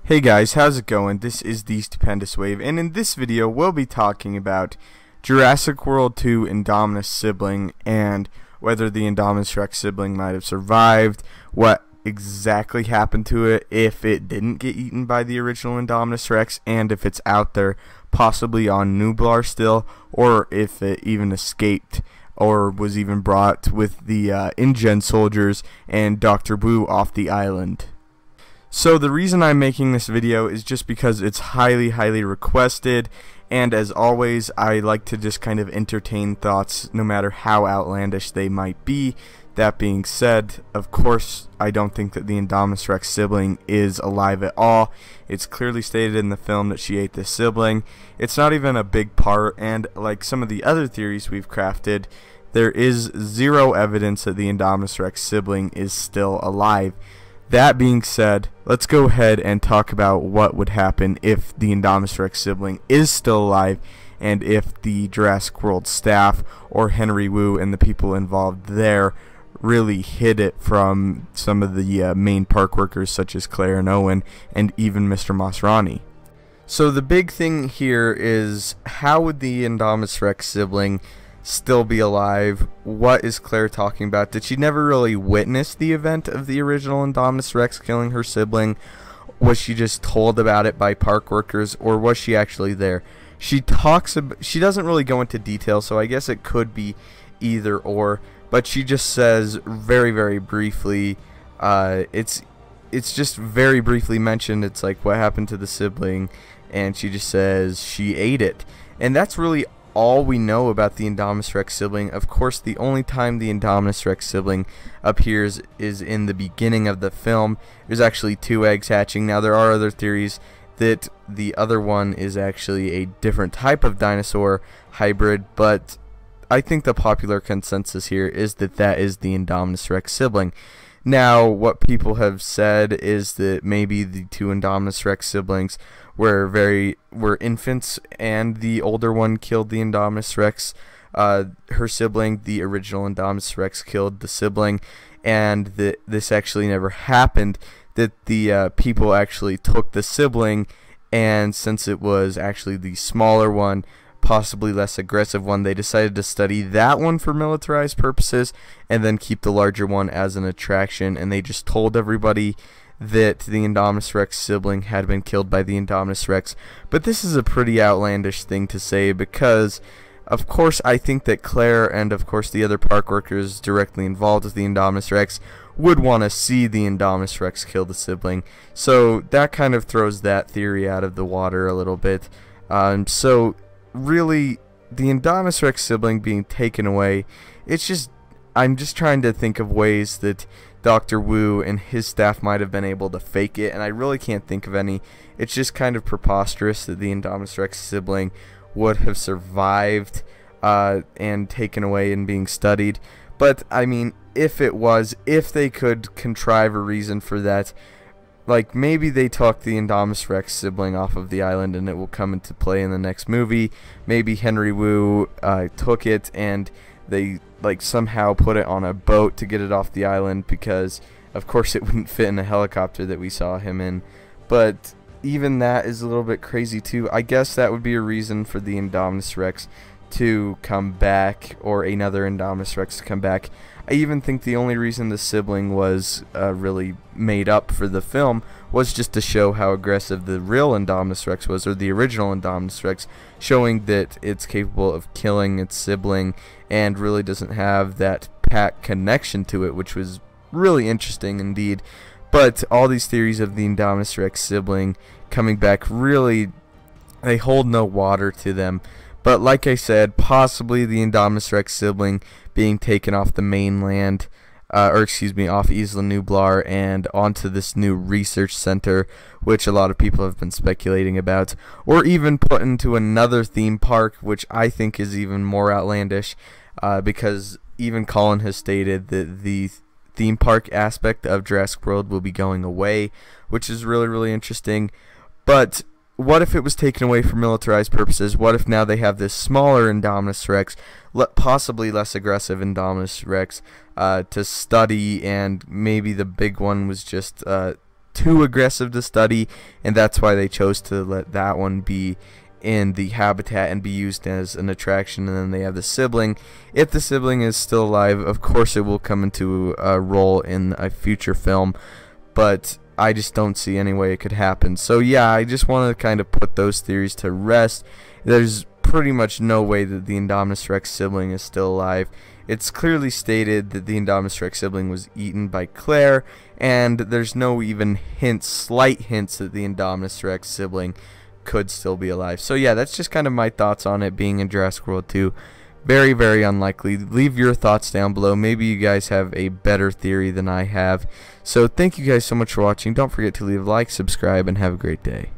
Hey guys, how's it going? This is the Stupendous Wave, and in this video we'll be talking about Jurassic World 2 Indominus Sibling and whether the Indominus Rex sibling might have survived, what exactly happened to it, if it didn't get eaten by the original Indominus Rex, and if it's out there possibly on Nublar still, or if it even escaped or was even brought with the InGen soldiers and Dr. Wu off the island. So the reason I'm making this video is just because it's highly requested, and as always I like to just kind of entertain thoughts no matter how outlandish they might be. That being said, of course I don't think that the Indominus Rex sibling is alive at all. It's clearly stated in the film that she ate this sibling. It's not even a big part, and like some of the other theories we've crafted, there is zero evidence that the Indominus Rex sibling is still alive. That being said, let's go ahead and talk about what would happen if the Indominus Rex sibling is still alive, and if the Jurassic World staff or Henry Wu and the people involved there really hid it from some of the main park workers such as Claire and Owen and even Mr. Masrani. So the big thing here is, how would the Indominus Rex sibling still be alive? What is Claire talking about? Did she never really witness the event of the original Indominus Rex killing her sibling? Was she just told about it by park workers, or was she actually there? She doesn't really go into detail, so I guess it could be either or, but she just says very briefly, it's just very briefly mentioned. It's like, what happened to the sibling, and she just says she ate it, and that's really all we know about the Indominus Rex sibling. Of course, the only time the Indominus Rex sibling appears is in the beginning of the film. There's actually 2 eggs hatching. Now, there are other theories that the other one is actually a different type of dinosaur hybrid, but I think the popular consensus here is that that is the Indominus Rex sibling. Now, what people have said is that maybe the 2 Indominus Rex siblings were infants, and the older one killed the Indominus Rex, her sibling. The original Indominus Rex killed the sibling, and that this actually never happened. That the people actually took the sibling, and since it was actually the smaller one, possibly less aggressive one, they decided to study that one for militarized purposes and then keep the larger one as an attraction, and they just told everybody that the Indominus Rex sibling had been killed by the Indominus Rex. But this is a pretty outlandish thing to say, because of course I think that Claire and of course the other park workers directly involved with the Indominus Rex would want to see the Indominus Rex kill the sibling, so that kind of throws that theory out of the water a little bit. So really, the Indominus Rex sibling being taken away, I'm just trying to think of ways that Dr. Wu and his staff might have been able to fake it, and I really can't think of any. It's just kind of preposterous that the Indominus Rex sibling would have survived and taken away and being studied. But I mean, if they could contrive a reason for that, like maybe they took the Indominus Rex sibling off of the island and it will come into play in the next movie. Maybe Henry Wu took it and they like somehow put it on a boat to get it off the island, because of course it wouldn't fit in a helicopter that we saw him in. But even that is a little bit crazy too. I guess that would be a reason for the Indominus Rex to come back, or another Indominus Rex to come back. I even think the only reason the sibling was really made up for the film was just to show how aggressive the real Indominus Rex was, or the original Indominus Rex, showing that it's capable of killing its sibling and really doesn't have that pack connection to it, which was really interesting indeed. But all these theories of the Indominus Rex sibling coming back, really, they hold no water to them. But like I said, possibly the Indominus Rex sibling being taken off the mainland, off Isla Nublar and onto this new research center, which a lot of people have been speculating about, or even put into another theme park, which I think is even more outlandish, because even Colin has stated that the theme park aspect of Jurassic World will be going away, which is really interesting. But what if it was taken away for militarized purposes? What if now they have this smaller Indominus Rex, possibly less aggressive Indominus Rex, to study, and maybe the big one was just too aggressive to study, and that's why they chose to let that one be in the habitat and be used as an attraction. And then they have the sibling. If the sibling is still alive, of course it will come into a role in a future film, but I just don't see any way it could happen. So yeah, I just want to kind of put those theories to rest. There's pretty much no way that the Indominus Rex sibling is still alive. It's clearly stated that the Indominus Rex sibling was eaten by Claire, and there's no even hints, slight hints, that the Indominus Rex sibling could still be alive. So yeah, that's just kind of my thoughts on it being in Jurassic World 2. Very, very unlikely. Leave your thoughts down below. Maybe you guys have a better theory than I have. So thank you guys so much for watching. Don't forget to leave a like, subscribe, and have a great day.